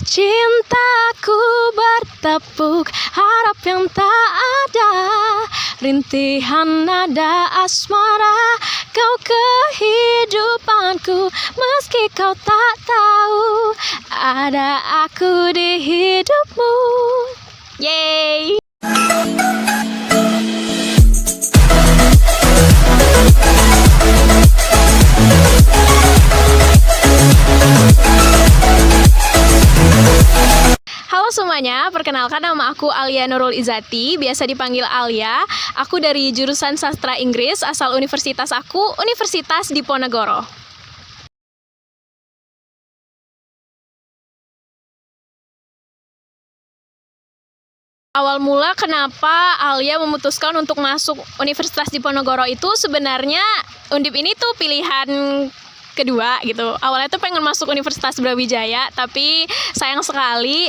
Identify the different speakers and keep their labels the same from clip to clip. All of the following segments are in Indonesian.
Speaker 1: Cintaku bertepuk harap yang tak ada, rintihan nada asmara, kau kehidupanku. Meski kau tak tahu, ada aku di hidupmu. Yeay. Halo semuanya, perkenalkan nama aku Alia Nurul Izati, biasa dipanggil Alia. Aku dari jurusan Sastra Inggris, asal universitas aku, Universitas Diponegoro. Awal mula kenapa Alia memutuskan untuk masuk Universitas Diponegoro itu sebenarnya Undip ini tuh pilihan kedua gitu. Awalnya tuh pengen masuk Universitas Brawijaya, tapi sayang sekali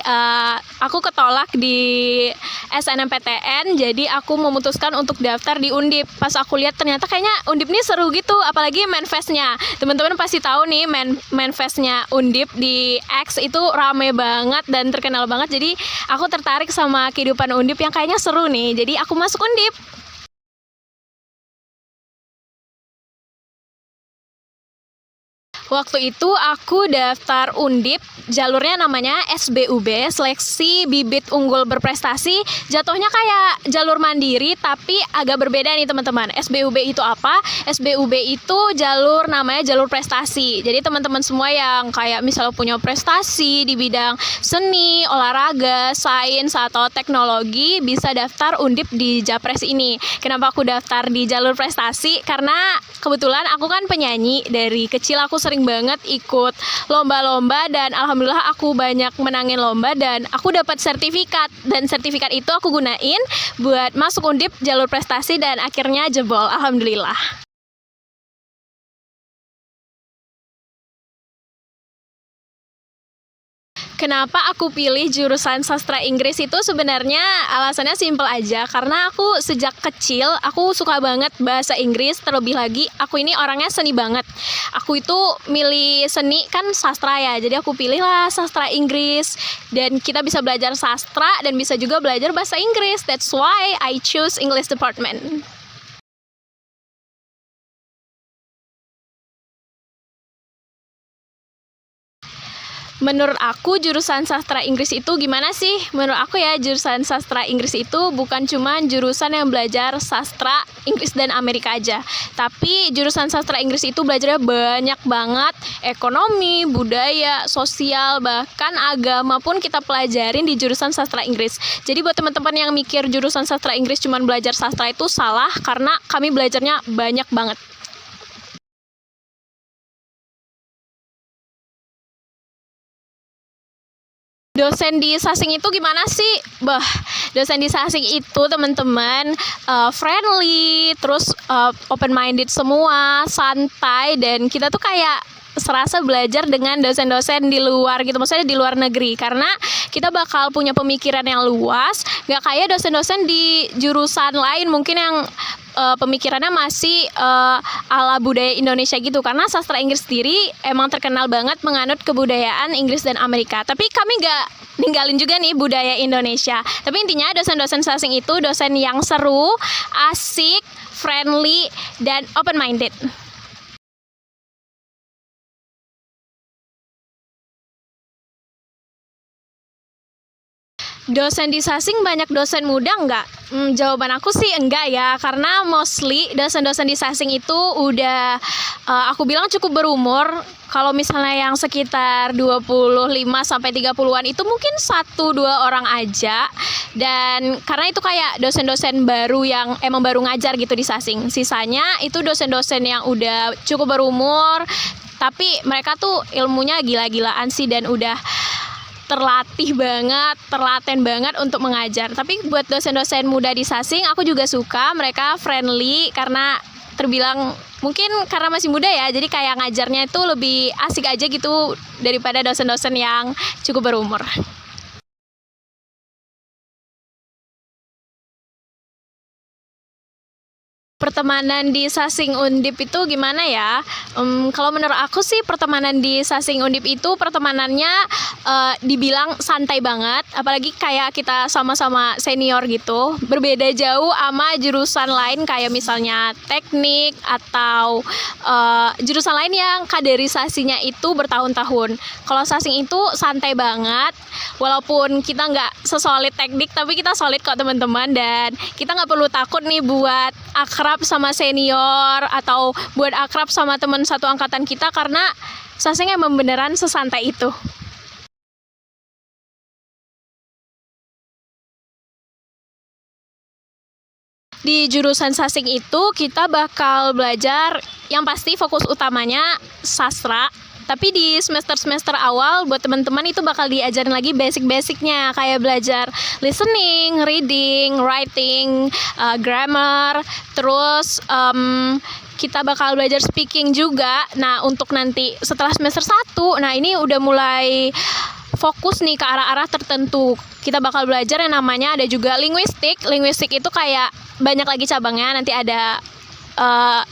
Speaker 1: aku ketolak di SNMPTN, jadi aku memutuskan untuk daftar di Undip. Pas aku lihat ternyata kayaknya Undip nih seru gitu, apalagi manifestnya. Teman-teman pasti tahu nih manifestnya Undip di X itu rame banget dan terkenal banget. Jadi aku tertarik sama kehidupan Undip yang kayaknya seru nih. Jadi aku masuk Undip. Waktu itu aku daftar Undip, jalurnya namanya SBUB, Seleksi Bibit Unggul Berprestasi. Jatuhnya kayak jalur mandiri, tapi agak berbeda nih teman-teman. SBUB itu apa? SBUB itu namanya jalur prestasi. Jadi teman-teman semua yang kayak misalnya punya prestasi di bidang seni, olahraga, sains, atau teknologi bisa daftar Undip di Japres ini. Kenapa aku daftar di jalur prestasi? Karena kebetulan aku kan penyanyi, dari kecil aku sering banget ikut lomba-lomba dan alhamdulillah aku banyak menangin lomba dan aku dapat sertifikat, dan sertifikat itu aku gunain buat masuk Undip jalur prestasi dan akhirnya jebol, alhamdulillah. Kenapa aku pilih jurusan sastra Inggris itu sebenarnya alasannya simpel aja, karena aku sejak kecil aku suka banget bahasa Inggris, terlebih lagi aku ini orangnya seni banget. Aku itu milih seni kan sastra ya, jadi aku pilih lah sastra Inggris dan kita bisa belajar sastra dan bisa juga belajar bahasa Inggris. That's why I choose English department. Menurut aku jurusan sastra Inggris itu gimana sih? Menurut aku ya jurusan sastra Inggris itu bukan cuma jurusan yang belajar sastra Inggris dan Amerika aja. Tapi jurusan sastra Inggris itu belajarnya banyak banget. Ekonomi, budaya, sosial, bahkan agama pun kita pelajarin di jurusan sastra Inggris. Jadi buat teman-teman yang mikir jurusan sastra Inggris cuma belajar sastra itu salah, karena kami belajarnya banyak banget. Dosen di Sasing itu gimana sih? Dosen di Sasing itu teman-teman friendly, terus open minded semua, santai, dan kita tuh kayak serasa belajar dengan dosen-dosen di luar gitu, maksudnya di luar negeri, karena kita bakal punya pemikiran yang luas, gak kayak dosen-dosen di jurusan lain mungkin yang pemikirannya masih ala budaya Indonesia gitu, karena sastra Inggris sendiri emang terkenal banget menganut kebudayaan Inggris dan Amerika, tapi kami nggak ninggalin juga nih budaya Indonesia. Tapi intinya dosen-dosen Sasing itu dosen yang seru, asik, friendly, dan open minded. Dosen di Sasing banyak dosen muda nggak? Jawaban aku sih enggak ya, karena mostly dosen-dosen di Sasing itu udah aku bilang cukup berumur. Kalau misalnya yang sekitar 25-30-an itu mungkin 1-2 orang aja. Dan karena itu kayak dosen-dosen baru yang emang baru ngajar gitu di Sasing. Sisanya itu dosen-dosen yang udah cukup berumur, tapi mereka tuh ilmunya gila-gilaan sih dan udah terlatih banget, terlaten banget untuk mengajar. Tapi buat dosen-dosen muda di Sasing, aku juga suka, mereka friendly karena terbilang mungkin karena masih muda ya, jadi kayak ngajarnya itu lebih asik aja gitu daripada dosen-dosen yang cukup berumur. pertemanan di Sasing Undip itu gimana ya? Kalau menurut aku sih pertemanan di Sasing Undip itu pertemanannya dibilang santai banget, apalagi kayak kita sama-sama senior gitu. Berbeda jauh sama jurusan lain kayak misalnya teknik atau jurusan lain yang kaderisasinya itu bertahun-tahun. Kalau Sasing itu santai banget, walaupun kita nggak sesolid teknik, tapi kita solid kok teman-teman, dan kita nggak perlu takut nih buat akrab sama senior atau buat akrab sama teman satu angkatan kita, karena Sasing emang beneran sesantai itu. Di jurusan Sasing itu kita bakal belajar yang pasti fokus utamanya sastra. Tapi di semester-semester awal buat teman-teman itu bakal diajarin lagi basic-basicnya, kayak belajar listening, reading, writing, grammar, terus kita bakal belajar speaking juga. Nah, untuk nanti setelah semester 1, nah ini udah mulai fokus nih ke arah-arah tertentu. Kita bakal belajar yang namanya ada juga linguistik. Linguistik itu kayak banyak lagi cabangnya, nanti ada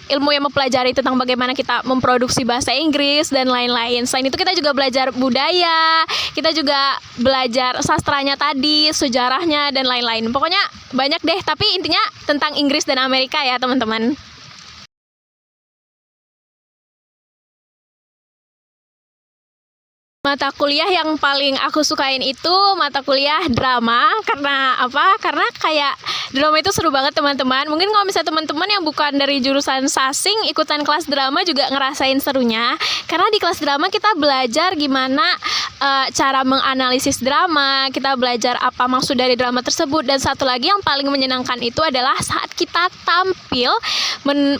Speaker 1: ilmu yang mempelajari tentang bagaimana kita memproduksi bahasa Inggris dan lain-lain. Selain itu kita juga belajar budaya, kita juga belajar sastranya tadi, sejarahnya dan lain-lain. Pokoknya banyak deh, tapi intinya tentang Inggris dan Amerika ya teman-teman. Mata kuliah yang paling aku sukain itu mata kuliah drama. Karena apa? Karena kayak drama itu seru banget teman-teman. Mungkin kalau misalnya teman-teman yang bukan dari jurusan Sasing ikutan kelas drama juga ngerasain serunya. Karena di kelas drama kita belajar gimana cara menganalisis drama, kita belajar apa maksud dari drama tersebut. Dan satu lagi yang paling menyenangkan itu adalah saat kita tampil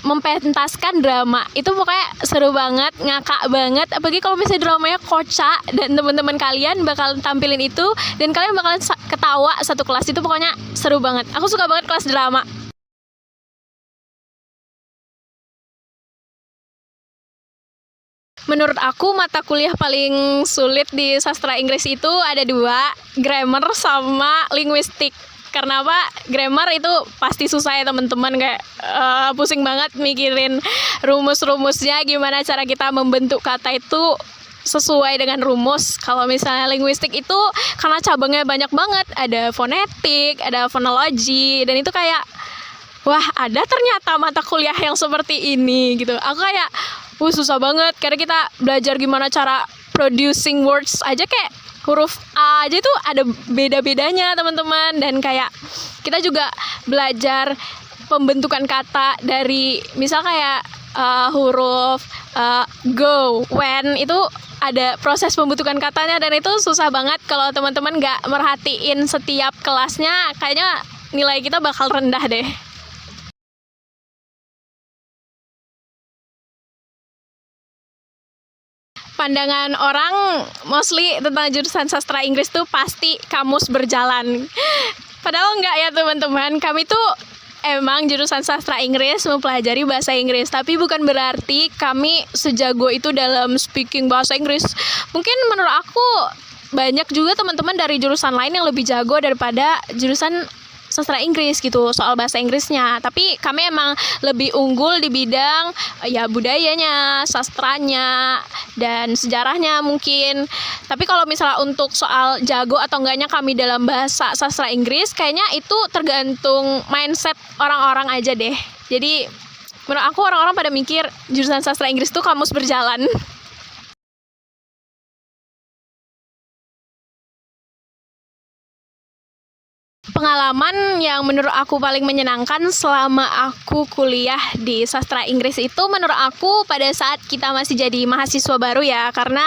Speaker 1: mempentaskan drama. Itu pokoknya seru banget, ngakak banget. Apalagi kalau misalnya dramanya kocak dan teman-teman kalian bakal tampilin itu dan kalian bakalan ketawa satu kelas. Itu pokoknya seru banget. Aku suka banget kelas drama. Menurut aku mata kuliah paling sulit di sastra Inggris itu ada 2, grammar sama linguistik. Karena apa? Grammar itu pasti susah ya teman-teman, kayak pusing banget mikirin rumus-rumusnya, gimana cara kita membentuk kata itu sesuai dengan rumus. Kalau misalnya linguistik itu karena cabangnya banyak banget, ada fonetik, ada fonologi, dan itu kayak wah, ada ternyata mata kuliah yang seperti ini gitu. Aku kayak susah banget karena kita belajar gimana cara producing words aja, kayak huruf A aja itu ada beda-bedanya teman-teman, dan kayak kita juga belajar pembentukan kata dari misal kayak huruf go, when, itu ada proses pembentukan katanya, dan itu susah banget. Kalau teman-teman nggak merhatiin setiap kelasnya, kayaknya nilai kita bakal rendah deh. Pandangan orang mostly tentang jurusan sastra Inggris tuh pasti kamus berjalan. Padahal enggak ya teman-teman, kami tuh emang jurusan sastra Inggris mempelajari bahasa Inggris, tapi bukan berarti kami sejago itu dalam speaking bahasa Inggris. Mungkin menurut aku banyak juga teman-teman dari jurusan lain yang lebih jago daripada jurusan sastra Inggris gitu soal bahasa Inggrisnya. Tapi kami emang lebih unggul di bidang ya budayanya, sastranya, dan sejarahnya mungkin. Tapi kalau misalnya untuk soal jago atau enggaknya kami dalam bahasa sastra Inggris, kayaknya itu tergantung mindset orang-orang aja deh. Jadi menurut aku orang-orang pada mikir jurusan sastra Inggris tuh kamus berjalan. Pengalaman yang menurut aku paling menyenangkan selama aku kuliah di sastra Inggris itu menurut aku pada saat kita masih jadi mahasiswa baru ya, karena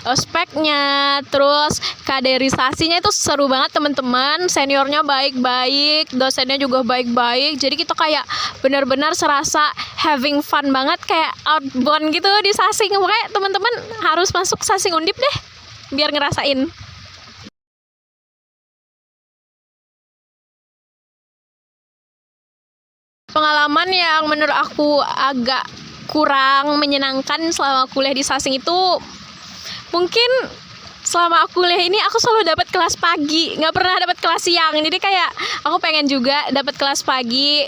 Speaker 1: ospeknya terus kaderisasinya itu seru banget teman-teman, seniornya baik-baik, dosennya juga baik-baik, jadi kita kayak benar-benar serasa having fun banget, kayak outbound gitu di Sasing. Pokoknya teman-teman harus masuk Sasing Undip deh biar ngerasain. Pengalaman yang menurut aku agak kurang menyenangkan selama kuliah di Sasing itu, mungkin selama aku kuliah ini aku selalu dapat kelas pagi, nggak pernah dapat kelas siang. Jadi kayak aku pengen juga dapat kelas pagi,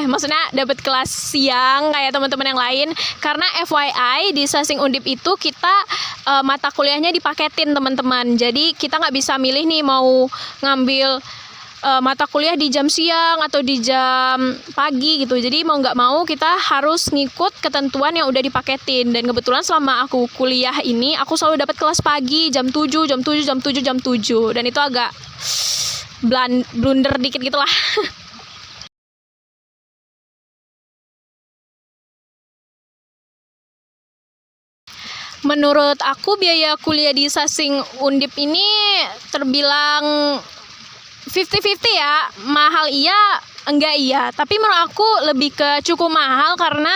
Speaker 1: maksudnya dapat kelas siang kayak teman-teman yang lain. Karena FYI di Sasing Undip itu kita mata kuliahnya dipaketin teman-teman. Jadi kita nggak bisa milih nih mau ngambil mata kuliah di jam siang atau di jam pagi gitu. Jadi mau nggak mau kita harus ngikut ketentuan yang udah dipaketin. Dan kebetulan selama aku kuliah ini aku selalu dapat kelas pagi jam 7, jam 7, jam 7, jam 7. Dan itu agak blunder dikit gitulah. Menurut aku biaya kuliah di Sasing Undip ini terbilang 50-50 ya. Mahal iya, enggak iya. Tapi menurut aku lebih ke cukup mahal karena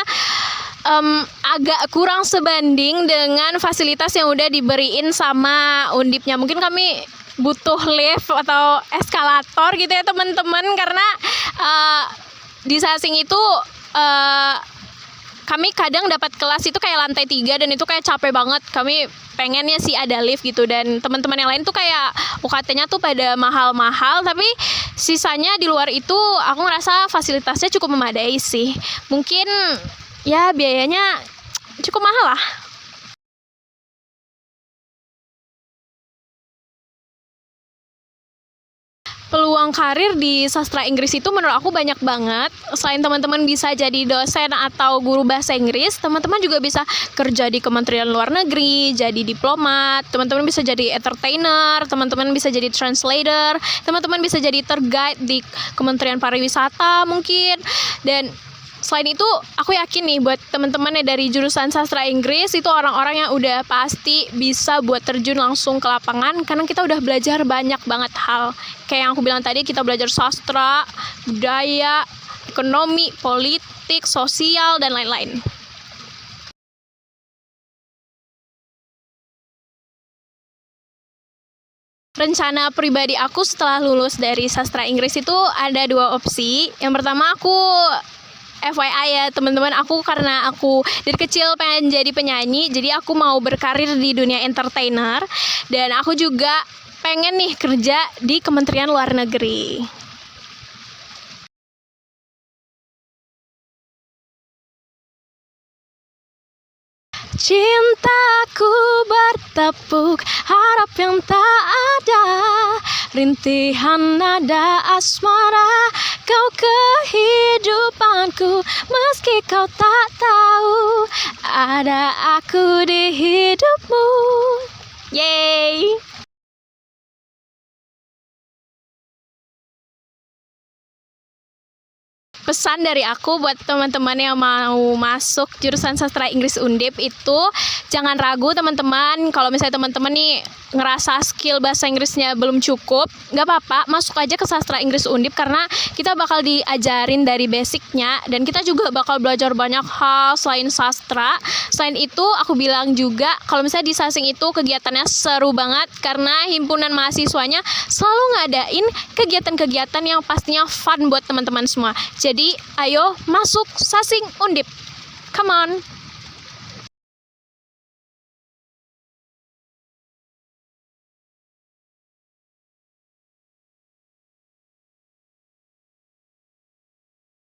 Speaker 1: agak kurang sebanding dengan fasilitas yang udah diberiin sama Undipnya. Mungkin kami butuh lift atau eskalator gitu ya teman-teman, karena di Sasing itu kami kadang dapat kelas itu kayak lantai 3 dan itu kayak capek banget. Kami pengennya sih ada lift gitu, dan teman-teman yang lain tuh kayak UKT-nya tuh pada mahal-mahal, tapi sisanya di luar itu aku ngerasa fasilitasnya cukup memadai sih. Mungkin ya biayanya cukup mahal lah. Peluang karir di sastra Inggris itu menurut aku banyak banget. Selain teman-teman bisa jadi dosen atau guru bahasa Inggris, teman-teman juga bisa kerja di Kementerian Luar Negeri, jadi diplomat, teman-teman bisa jadi entertainer, teman-teman bisa jadi translator, teman-teman bisa jadi tour guide di Kementerian Pariwisata mungkin. Dan selain itu, aku yakin nih buat teman-teman dari jurusan sastra Inggris itu orang-orang yang udah pasti bisa buat terjun langsung ke lapangan, karena kita udah belajar banyak banget hal. Kayak yang aku bilang tadi, kita belajar sastra, budaya, ekonomi, politik, sosial, dan lain-lain. Rencana pribadi aku setelah lulus dari sastra Inggris itu ada 2 opsi. Yang pertama, aku FYI ya teman-teman, aku karena aku dari kecil pengen jadi penyanyi, jadi aku mau berkarir di dunia entertainer, dan aku juga pengen nih kerja di Kementerian Luar Negeri. Cintaku bertepuk harap yang tak ada, rintihan nada asmara, kau kehidupanku meski kau tak tahu ada aku di hidupmu. Yeay. Pesan dari aku buat teman-teman yang mau masuk jurusan sastra Inggris Undip itu jangan ragu teman-teman. Kalau misalnya teman-teman nih ngerasa skill bahasa Inggrisnya belum cukup, nggak apa-apa, masuk aja ke sastra Inggris Undip karena kita bakal diajarin dari basicnya dan kita juga bakal belajar banyak hal selain sastra. Selain itu aku bilang juga kalau misalnya di Sasing itu kegiatannya seru banget karena himpunan mahasiswanya selalu ngadain kegiatan-kegiatan yang pastinya fun buat teman-teman semua. Jadi ayo masuk Sasing Undip. Come on.